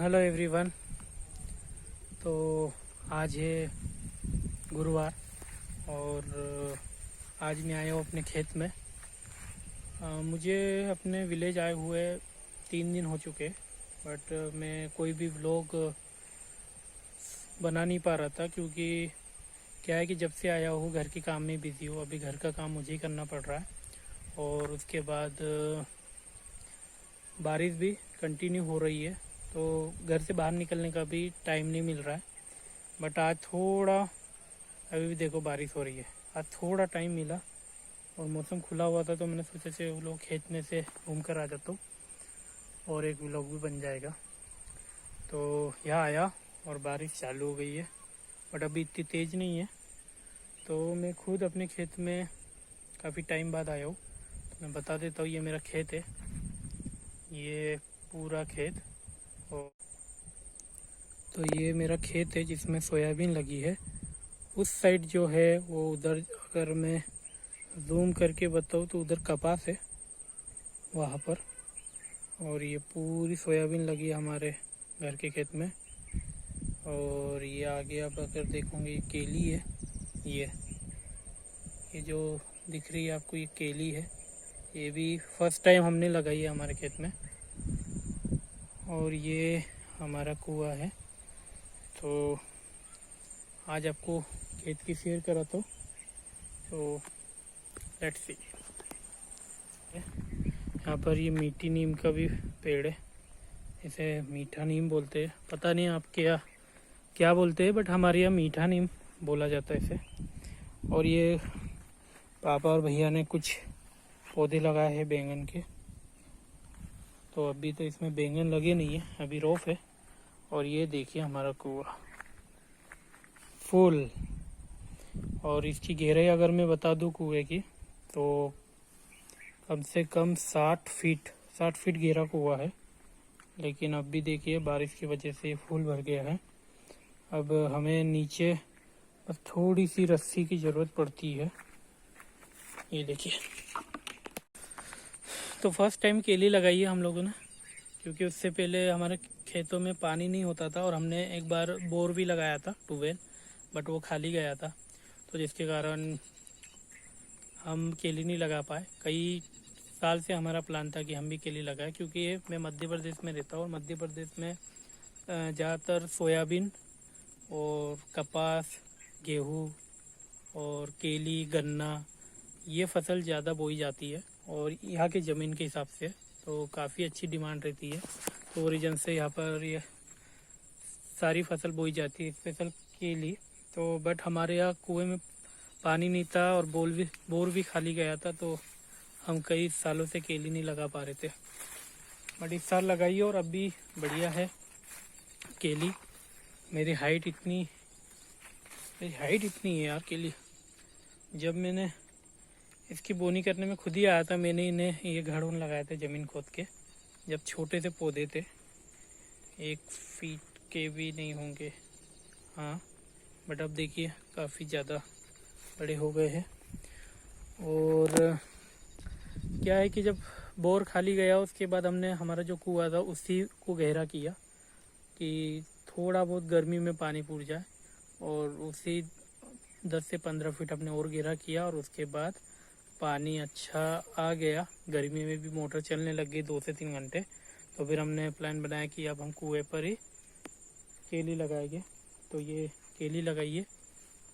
Hello everyone. तो आज है गुरुवार और आज मैं आया हूँ अपने खेत में। मुझे अपने विलेज आए हुए 3 दिन हो चुके, बट मैं कोई भी व्लॉग बना नहीं पा रहा था क्योंकि क्या है कि जब से आया हूँ घर के काम में बिज़ी हूँ। अभी घर का काम मुझे ही करना पड़ रहा है और उसके बाद बारिश भी कंटिन्यू हो रही है, तो घर से बाहर निकलने का भी टाइम नहीं मिल रहा है। बट आज थोड़ा, अभी भी देखो बारिश हो रही है, आज थोड़ा टाइम मिला और मौसम खुला हुआ था, तो मैंने सोचा से वो लोग खेत में से घूम कर आ जाता हूँ और एक व्लॉग भी बन जाएगा। तो यहाँ आया और बारिश चालू हो गई है, बट अभी इतनी तेज़ नहीं है। तो मैं खुद अपने खेत में काफ़ी टाइम बाद आया हूँ, तो मैं बता देता हूँ। ये मेरा खेत है, ये पूरा खेत। और तो ये मेरा खेत है जिसमें सोयाबीन लगी है। उस साइड जो है वो उधर, अगर मैं जूम करके बताऊँ तो उधर कपास है वहाँ पर, और ये पूरी सोयाबीन लगी है हमारे घर के खेत में। और ये आगे आप अगर देखोगे ये केली है, ये जो दिख रही है आपको ये केली है। ये भी फर्स्ट टाइम हमने लगाई है हमारे खेत में। और ये हमारा कुआं है। तो आज आपको खेत की सैर कराता हूँ, तो लेट्स सी। यहाँ पर ये मीठी नीम का भी पेड़ है, इसे मीठा नीम बोलते हैं। पता नहीं आप क्या क्या बोलते हैं, बट हमारे यहाँ मीठा नीम बोला जाता है इसे। और ये पापा और भैया ने कुछ पौधे लगाए हैं बैंगन के, तो अभी तो इसमें बैंगन लगे नहीं है, अभी रोफ है। और ये देखिए हमारा कुआं फुल। और इसकी गहराई अगर मैं बता दूं कुएं की, तो कम से कम 60 फीट गहरा कुआं है। लेकिन अब भी देखिए बारिश की वजह से फुल भर गया है। अब हमें नीचे बस थोड़ी सी रस्सी की ज़रूरत पड़ती है। ये देखिए, तो फर्स्ट टाइम केली लगाई है हम लोगों ने, क्योंकि उससे पहले हमारे खेतों में पानी नहीं होता था और हमने एक बार बोर भी लगाया था, ट्यूबवेल, बट वो खाली गया था, तो जिसके कारण हम केली नहीं लगा पाए। कई साल से हमारा प्लान था कि हम भी केली लगाएं, क्योंकि मैं मध्य प्रदेश में रहता हूँ और मध्य प्रदेश में ज़्यादातर सोयाबीन और कपास, गेहूँ और केली, गन्ना, ये फसल ज़्यादा बोई जाती है। और यहाँ के ज़मीन के हिसाब से तो काफ़ी अच्छी डिमांड रहती है, तो रीजन से यहाँ पर ये सारी फसल बोई जाती है, स्पेशल केली। तो बट हमारे यहाँ कुएं में पानी नहीं था और बोर भी खाली गया था, तो हम कई सालों से केली नहीं लगा पा रहे थे। बट इस साल लगाई और अब भी बढ़िया है केली। मेरी हाइट इतनी है यार केली। जब मैंने इसकी बोनी करने में खुद ही आया था, मैंने इन्हें ये घड़ों लगाए थे ज़मीन खोद के, जब छोटे से पौधे थे, 1 फीट के भी नहीं होंगे, हाँ। बट अब देखिए काफ़ी ज़्यादा बड़े हो गए हैं। और क्या है कि जब बोर खाली गया उसके बाद हमने हमारा जो कुआं था उसी को गहरा किया कि थोड़ा बहुत गर्मी में पानी पूर जाए, और उसी 10 से 15 फीट हमने और गहरा किया। और उसके बाद पानी अच्छा आ गया, गर्मी में भी मोटर चलने लग गई 2 से 3 घंटे। तो फिर हमने प्लान बनाया कि अब हम कुएं पर ही केली लगाएंगे। तो ये केली लगाइए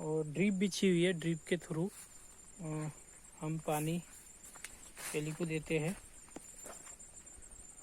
और ड्रिप बिछी हुई है, ड्रिप के थ्रू हम पानी केली को देते हैं।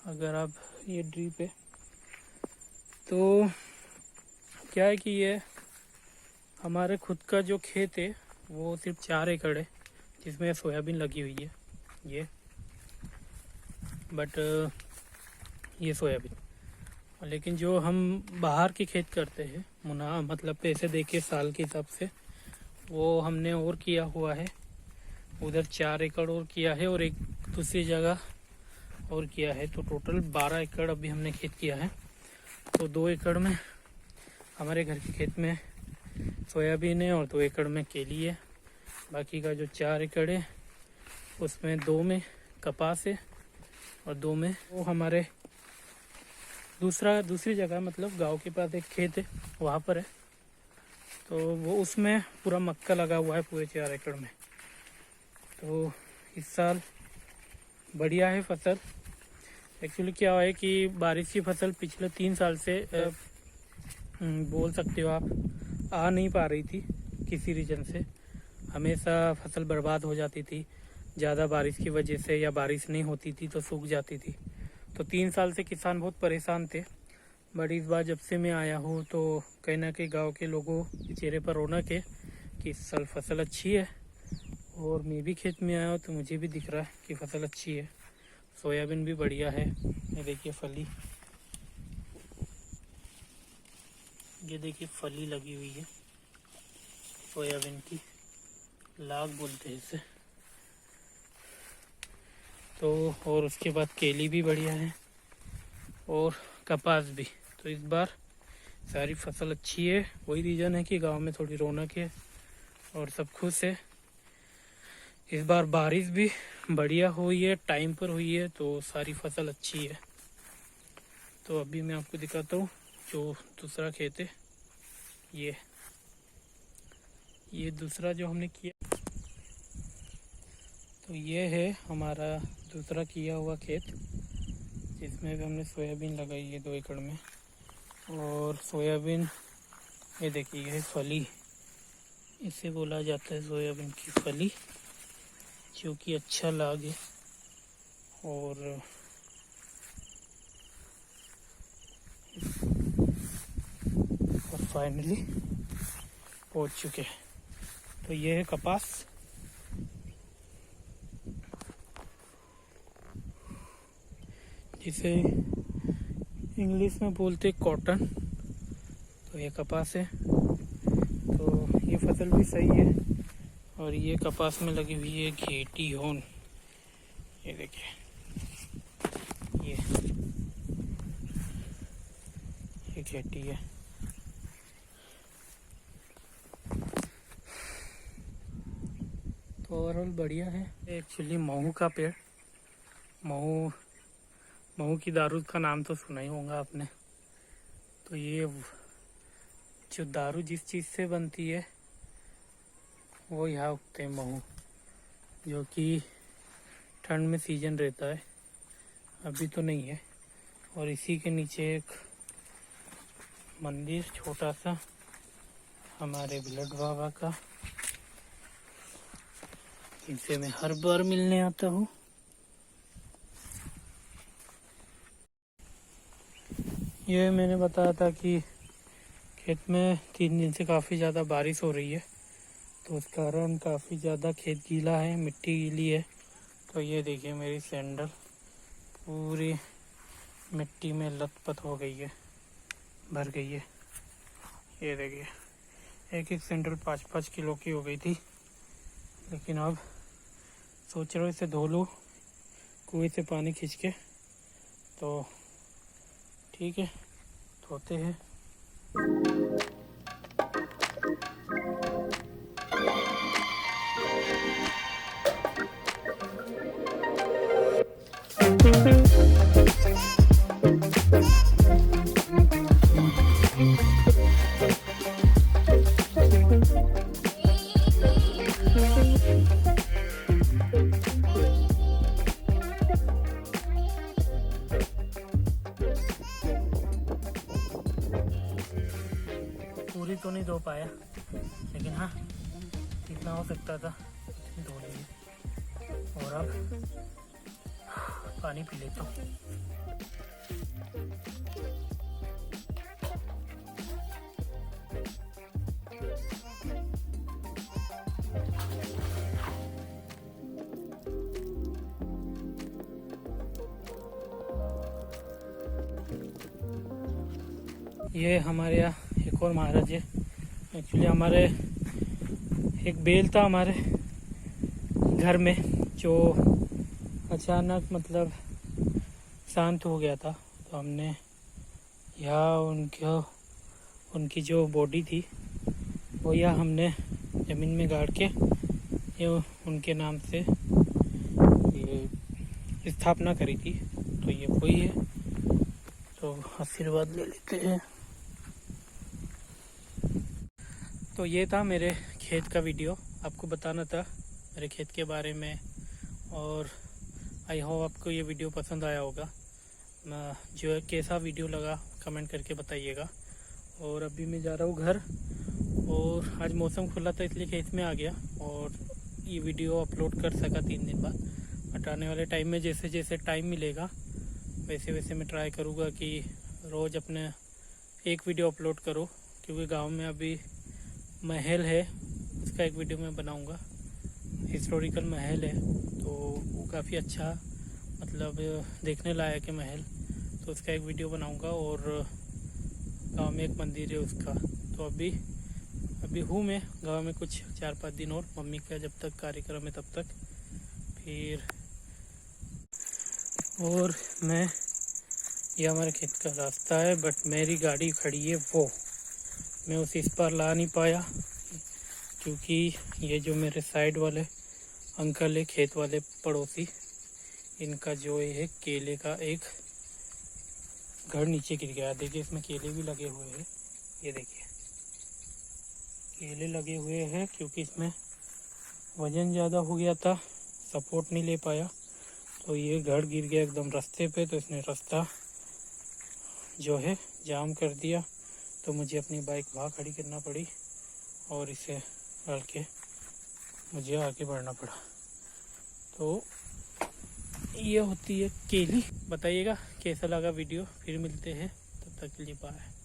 अगर आप, ये ड्रिप है, तो क्या है कि ये हमारे खुद का जो खेत है वो सिर्फ 4 एकड़ है, जिसमें सोयाबीन लगी हुई है ये। बट ये सोयाबीन, लेकिन जो हम बाहर की खेत करते हैं मुनाफा, मतलब पैसे देके साल के हिसाब से, वो हमने और किया हुआ है। उधर 4 एकड़ और किया है और एक दूसरी जगह और किया है, तो टोटल 12 एकड़ अभी हमने खेत किया है। तो 2 एकड़ में हमारे घर के खेत में सोयाबीन है और 2 एकड़ में केली है। बाकी का जो 4 एकड़ है उसमें 2 में कपास है और 2 में वो हमारे दूसरी जगह मतलब गांव के पास एक खेत है, वहाँ पर है। तो वो उसमें पूरा मक्का लगा हुआ है पूरे 4 एकड़ में। तो इस साल बढ़िया है फसल। एक्चुअली क्या है कि बारिश की फसल पिछले 3 साल से बोल सकते हो आप आ नहीं पा रही थी किसी रीजन से। हमेशा फसल बर्बाद हो जाती थी ज़्यादा बारिश की वजह से, या बारिश नहीं होती थी तो सूख जाती थी। तो 3 साल से किसान बहुत परेशान थे। बट इस बार जब से मैं आया हूँ तो कहीं ना कहीं गांव के लोगों के चेहरे पर रौनक है कि इस साल फसल अच्छी है। और मैं भी खेत में आया हूँ तो मुझे भी दिख रहा है कि फसल अच्छी है। सोयाबीन भी बढ़िया है। ये देखिए फली, ये देखिए फली लगी हुई है सोयाबीन की, लाग बोलते हैं इसे। तो और उसके बाद केली भी बढ़िया है और कपास भी। तो इस बार सारी फसल अच्छी है। वही रीज़न है कि गांव में थोड़ी रौनक है और सब खुश है। इस बार बारिश भी बढ़िया हुई है, टाइम पर हुई है, तो सारी फसल अच्छी है। तो अभी मैं आपको दिखाता हूँ जो दूसरा खेत है। ये दूसरा जो हमने किया, तो ये है हमारा दूसरा किया हुआ खेत, जिसमें भी हमने सोयाबीन लगाई है 2 एकड़ में। और सोयाबीन ये देखिए, ये फली, इसे बोला जाता है सोयाबीन की फली, जो कि अच्छा लाग है। और फाइनली पहुंच चुके हैं। तो ये है कपास, जिसे इंग्लिश में बोलते कॉटन। तो ये कपास है। तो ये फसल भी सही है। और ये कपास में लगी हुई है घेटी होन, ये देखिए, ये घेटी है। तो ओवरऑल बढ़िया है। एक्चुअली महू का पेड़, महू की दारू का नाम तो सुना ही होगा आपने। तो ये जो दारू जिस चीज़ से बनती है वो यहाँ उगते हैं महू, जो कि ठंड में सीजन रहता है, अभी तो नहीं है। और इसी के नीचे एक मंदिर छोटा सा हमारे बिलट बाबा का, इनसे मैं हर बार मिलने आता हूँ। ये मैंने बताया था कि खेत में 3 दिन से काफ़ी ज़्यादा बारिश हो रही है, तो उस कारण काफ़ी ज़्यादा खेत गीला है, मिट्टी गीली है। तो ये देखिए मेरी सैंडल पूरी मिट्टी में लथपथ हो गई है, भर गई है। ये देखिए एक सैंडल 5-5 किलो की हो गई थी। लेकिन अब सोच रहा हूँ इसे धो लूँ कुएं से पानी खींच के। तो ठीक है, धोते हैं। पूरी तो नहीं धो पाया, लेकिन हाँ जितना हो सकता था धो लिए। और अब पानी पी लेता हूँ। ये हमारे यहाँ एक और महाराज है। एक्चुअली हमारे एक बेल था हमारे घर में, जो अचानक मतलब शांत हो गया था। तो हमने यहाँ उनकी जो बॉडी थी वो यहाँ हमने ज़मीन में गाड़ के ये उनके नाम से ये स्थापना करी थी। तो ये वही है। तो आशीर्वाद ले लेते हैं। तो ये था मेरे खेत का वीडियो, आपको बताना था मेरे खेत के बारे में। और आई होप आपको ये वीडियो पसंद आया होगा। जो है कैसा वीडियो लगा कमेंट करके बताइएगा। और अभी मैं जा रहा हूँ घर, और आज मौसम खुला था इसलिए खेत में आ गया और ये वीडियो अपलोड कर सका 3 दिन बाद। बट आने वाले टाइम में जैसे जैसे टाइम मिलेगा वैसे वैसे मैं ट्राई करूँगा कि रोज़ अपने एक वीडियो अपलोड करूँ, क्योंकि गांव में अभी महल है उसका एक वीडियो मैं बनाऊँगा। हिस्टोरिकल महल है तो वो काफ़ी अच्छा मतलब देखने लायक है महल, तो उसका एक वीडियो बनाऊँगा। और गांव में एक मंदिर है उसका। तो अभी हूँ मैं गांव में कुछ 4-5 दिन और, मम्मी का जब तक कार्यक्रम है तब तक फिर। और ये हमारे खेत का रास्ता है, बट मेरी गाड़ी खड़ी है वो मैं उसे इस पार ला नहीं पाया, क्योंकि ये जो मेरे साइड वाले अंकल है खेत वाले पड़ोसी, इनका जो है केले का एक घर नीचे गिर गया। देखिए इसमें केले भी लगे हुए हैं, ये देखिए केले लगे हुए हैं, क्योंकि इसमें वजन ज़्यादा हो गया था, सपोर्ट नहीं ले पाया, तो ये घर गिर गया एकदम रास्ते पे। तो इसने रास्ता जो है जाम कर दिया, तो मुझे अपनी बाइक वहाँ खड़ी करना पड़ी और इसे डाल के मुझे आगे बढ़ना पड़ा। तो ये होती है केली। बताइएगा कैसा लगा वीडियो, फिर मिलते हैं, तब तक के लिए बाय।